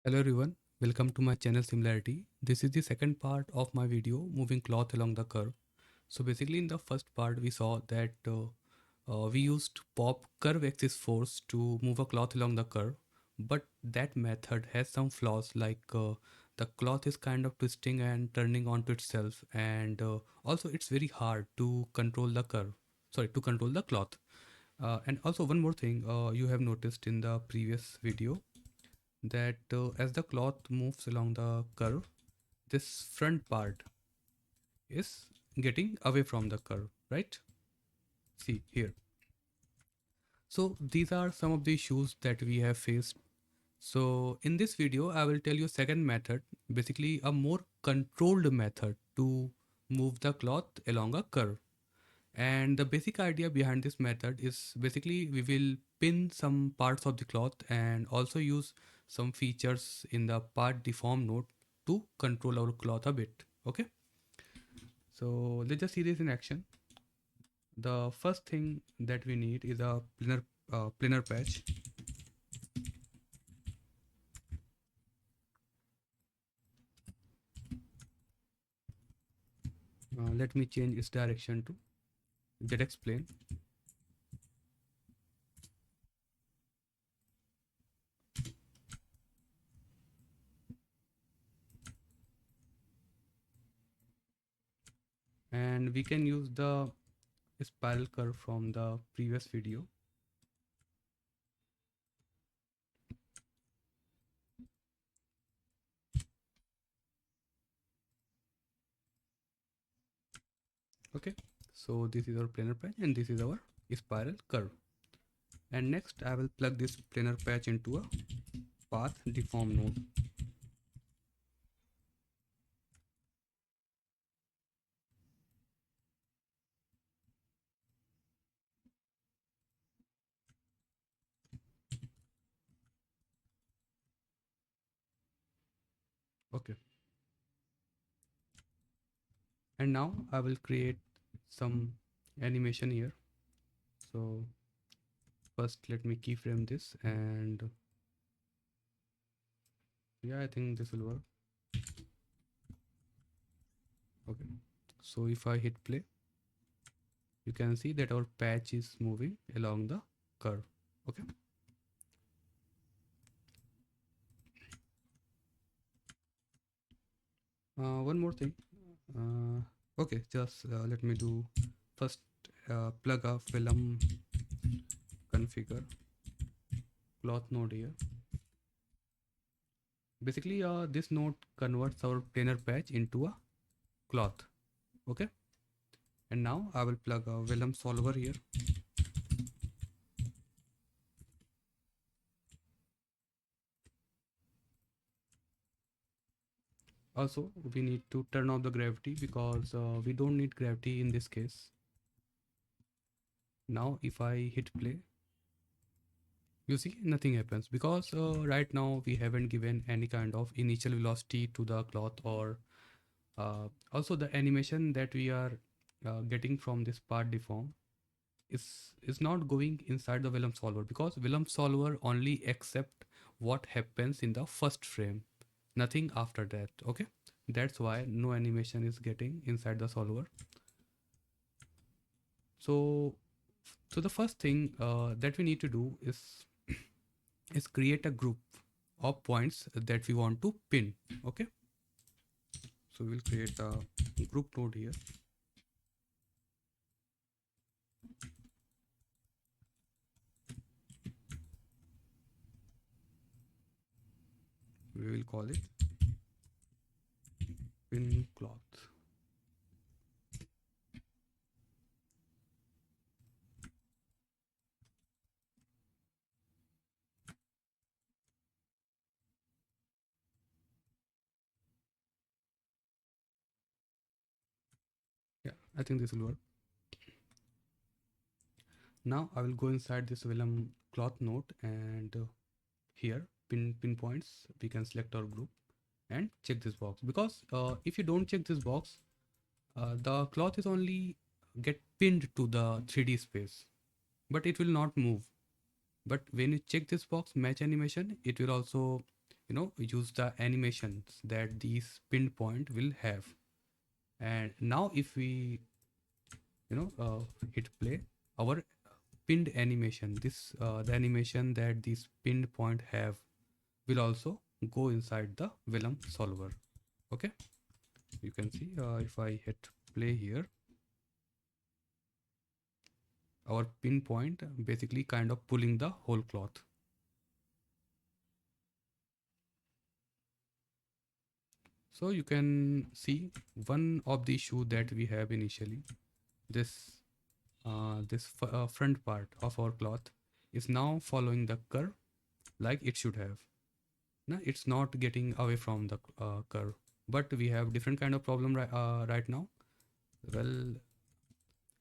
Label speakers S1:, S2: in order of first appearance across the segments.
S1: Hello everyone, welcome to my channel Similarity. This is the second part of my video moving cloth along the curve. So basically in the first part we saw that we used pop curve axis force to move a cloth along the curve, but that method has some flaws like the cloth is kind of twisting and turning onto itself, and also it's very hard to control the curve, sorry, to control the cloth. And also one more thing you have noticed in the previous video that as the cloth moves along the curve, this front part is getting away from the curve, right? See here. So these are some of the issues that we have faced. So in this video, I will tell you second method, basically a more controlled method to move the cloth along a curve. And the basic idea behind this method is basically we will pin some parts of the cloth and also use some features in the part deform node to control our cloth a bit. Okay, so let's just see this in action. The first thing that we need is a planar patch. Let me change its direction to ZX plane. And we can use the spiral curve from the previous video. Okay, so this is our planar patch and this is our spiral curve. And next I will plug this planar patch into a path deform node. Okay, and now I will create some animation here. So first let me keyframe this, and yeah, I think this will work. Okay, so if I hit play, you can see that our patch is moving along the curve. Okay, one more thing. Okay, just let me do first plug a film configure cloth node here. Basically this node converts our planar patch into a cloth. Okay, and now I will plug a Vellum solver here. Also we need to turn off the gravity because we don't need gravity in this case. Now if I hit play, you see nothing happens because right now we haven't given any kind of initial velocity to the cloth, or also the animation that we are getting from this part deform is not going inside the Vellum solver because Vellum solver only accept what happens in the first frame, nothing after that. Okay, that's why no animation is getting inside the solver. So so the first thing that we need to do is create a group of points that we want to pin. Okay, so we'll create a group node here. We will call it pin cloth. Yeah, I think this will work. Now I will go inside this Vellum cloth node, and here pinpoints we can select our group and check this box, because if you don't check this box, the cloth is only get pinned to the 3D space, but it will not move. But when you check this box match animation, it will also use the animations that these pinpoint will have. And now if we hit play, our pinned animation, this the animation that these pinned point have will also go inside the vellum solver. Okay, you can see if I hit play here, our pinpoint basically kind of pulling the whole cloth. So you can see one of the issue that we have initially, this front part of our cloth is now following the curve like it should have. Now it's not getting away from the curve, but we have different kind of problem right now. Well,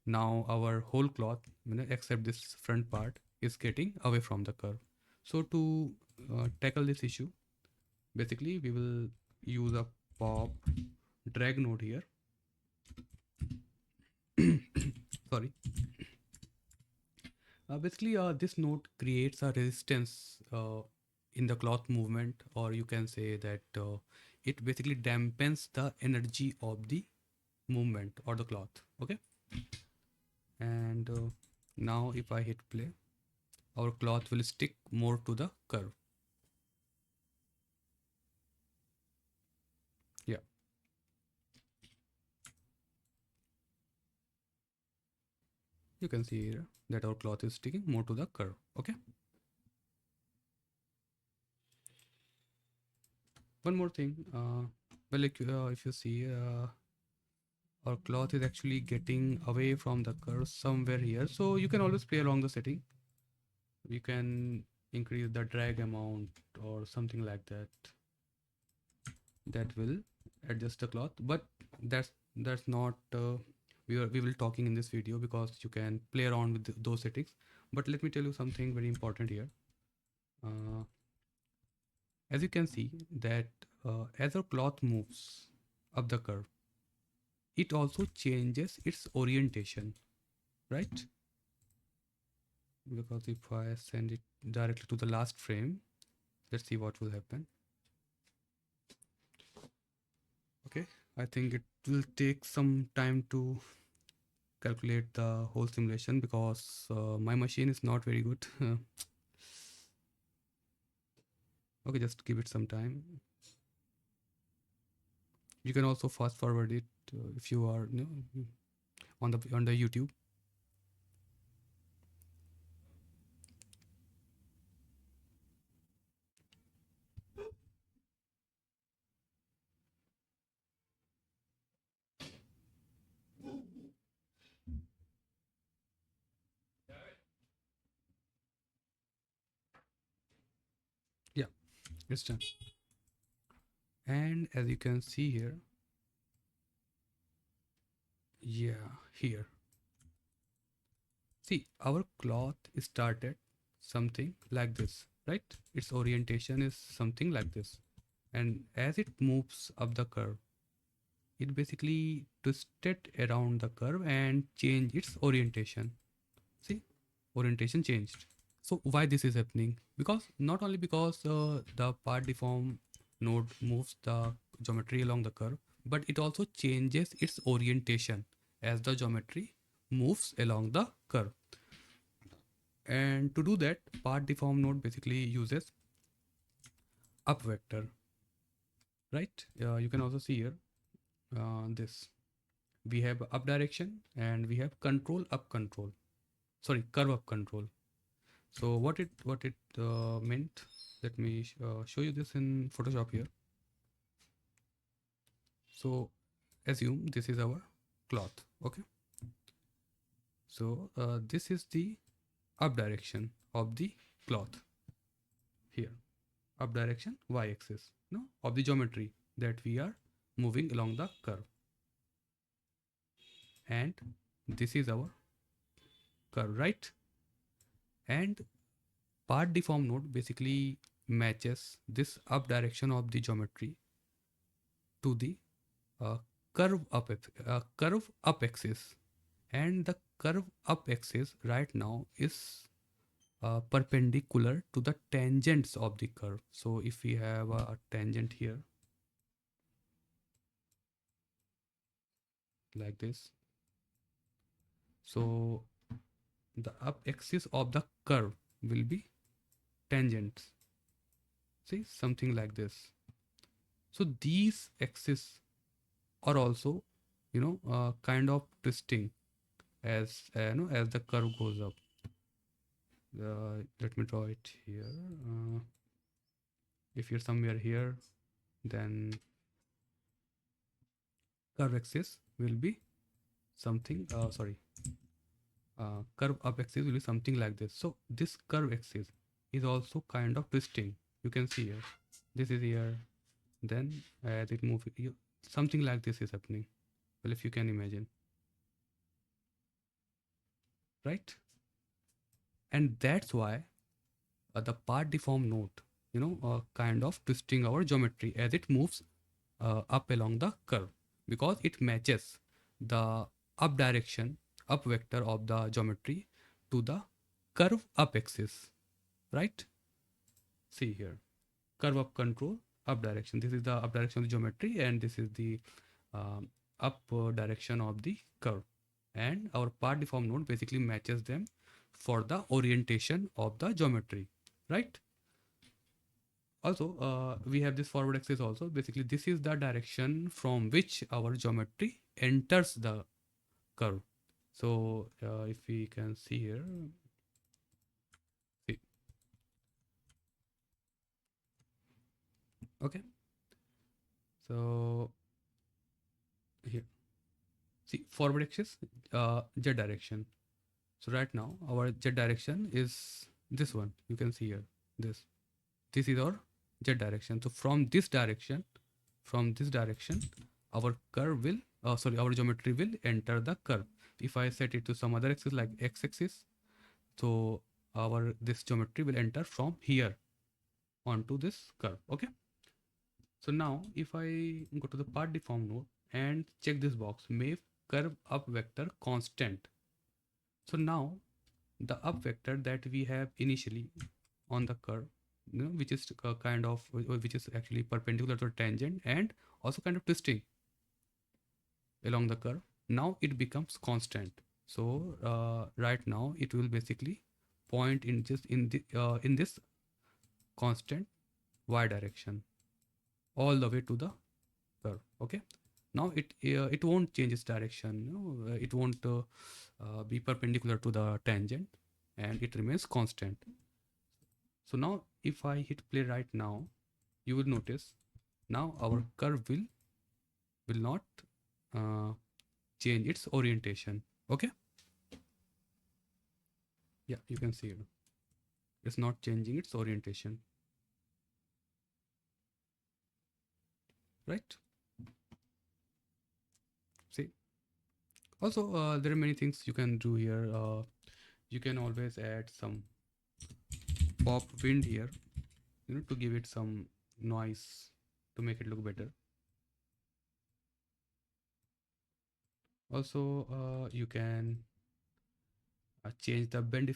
S1: now our whole cloth, except this front part, is getting away from the curve. So to tackle this issue, basically we will use a pop drag node here. Sorry. Basically, this node creates a resistance in the cloth movement, or you can say that it basically dampens the energy of the movement or the cloth. Okay, and now if I hit play, our cloth will stick more to the curve. Yeah, you can see here that our cloth is sticking more to the curve. Okay, one more thing. Well, like, if you see, our cloth is actually getting away from the curve somewhere here, so you can always play along the setting. You can increase the drag amount or something like that. That will adjust the cloth, but that's not we will talking in this video, because you can play around with those settings. But let me tell you something very important here. uh, as you can see that as our cloth moves up the curve, it also changes its orientation, right? Because if I send it directly to the last frame, let's see what will happen. Okay, I think it will take some time to calculate the whole simulation, because my machine is not very good. Okay, just give it some time. You can also fast forward it if you are on the YouTube. Yeah, it's done. And as you can see here, yeah, here, see, our cloth started something like this, right? Its orientation is something like this, and as it moves up the curve, it basically twisted around the curve and change its orientation. See, orientation changed. So why this is happening? Because not only because the part deform node moves the geometry along the curve, but it also changes its orientation as the geometry moves along the curve. And to do that, part deform node basically uses up vector, right? You can also see here this. We have up direction and we have control up control. Sorry, curve up control. So what it meant? Let me show you this in Photoshop here. So assume this is our cloth. Okay. So this is the up direction of the cloth here. Up direction y axis, no, of the geometry that we are moving along the curve. And this is our curve, right? And part deform node basically matches this up direction of the geometry to the uh, curve up axis, and the curve up axis right now is perpendicular to the tangents of the curve. So if we have a tangent here like this, so the up axis of the curve will be tangents. See, something like this. So these axes are also, kind of twisting as as the curve goes up. Let me draw it here. If you're somewhere here, then curve axis will be something. Curve up axis will be something like this. So this curve axis is also kind of twisting. You can see here. This is here. Then as it moves, something like this is happening. Well, if you can imagine, right? And that's why the part deform node, kind of twisting our geometry as it moves up along the curve, because it matches the up direction, up vector of the geometry to the curve up axis, right? See here, curve up control, up direction. This is the up direction of the geometry, and this is the up direction of the curve. And our part deform node basically matches them for the orientation of the geometry, right? Also, we have this forward axis also. Basically, this is the direction from which our geometry enters the curve. So if we can see here, see, okay. So here, see, forward axis, z direction. So right now our z direction is this one. You can see here, this is our z direction. So from this direction, our curve will, our geometry will enter the curve. If I set it to some other axis like x-axis, so our this geometry will enter from here onto this curve. Okay. So now if I go to the part deform node and check this box, make curve up vector constant. So now the up vector that we have initially on the curve, which is kind of, which is actually perpendicular to the tangent and also kind of twisting along the curve, now it becomes constant. So right now it will basically point in just in this constant y direction all the way to the curve. Okay. Now it won't change its direction. It won't be perpendicular to the tangent, and it remains constant. So now if I hit play right now, you will notice now our curve will not uh, change its orientation. Okay. Yeah, you can see it. It's not changing its orientation, right? See, also there are many things you can do here. You can always add some pop wind here, to give it some noise to make it look better. Also, you can change the bend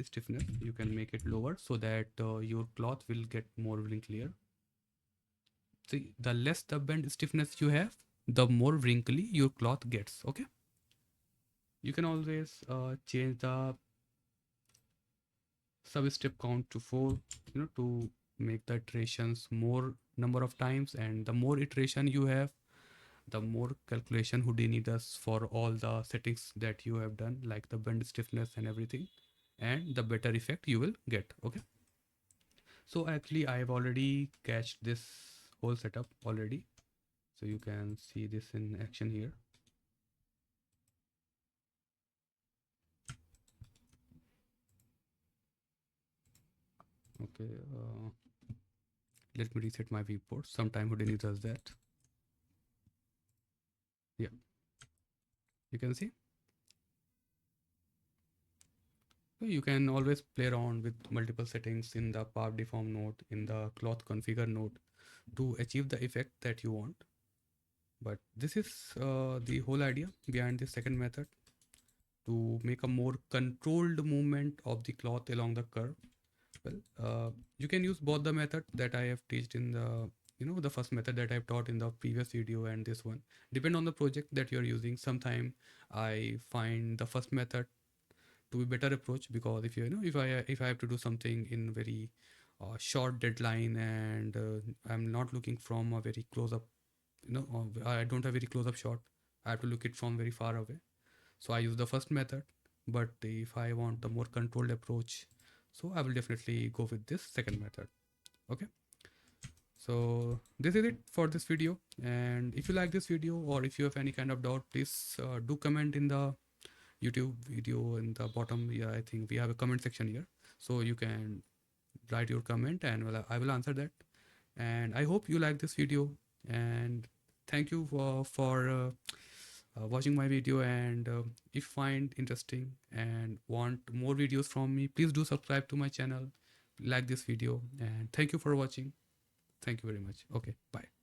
S1: stiffness. You can make it lower so that your cloth will get more clear. See, the less the bend stiffness you have, the more wrinkly your cloth gets. Okay. You can always change the sub step count to 4, to make the iterations more number of times, and the more iteration you have, the more calculation Houdini does for all the settings that you have done, like the bend stiffness and everything, and the better effect you will get. Okay. So actually I have already cached this whole setup already, so you can see this in action here. Okay, let me reset my viewport. Sometime Houdini does that. Yeah, you can see. So you can always play around with multiple settings in the path deform node, in the cloth configure node, to achieve the effect that you want. But this is the whole idea behind this second method. to make a more controlled movement of the cloth along the curve. Well, you can use both the method that I have taught in the, the first method that I've taught in the previous video and this one. Depend on the project that you're using. Sometime I find the first method to be better approach, because if I have to do something in very short deadline, and I'm not looking from a very close up, I don't have very close up shot. I have to look it from very far away. So I use the first method. But if I want a more controlled approach, so I will definitely go with this second method. Okay. So this is it for this video. And if you like this video, or if you have any kind of doubt, please do comment in the YouTube video in the bottom. Yeah, I think we have a comment section here, so you can write your comment, and I will answer that. And I hope you like this video, and thank you for watching my video. And if you find interesting and want more videos from me, please do subscribe to my channel, like this video, and thank you for watching. Thank you very much. Okay, bye.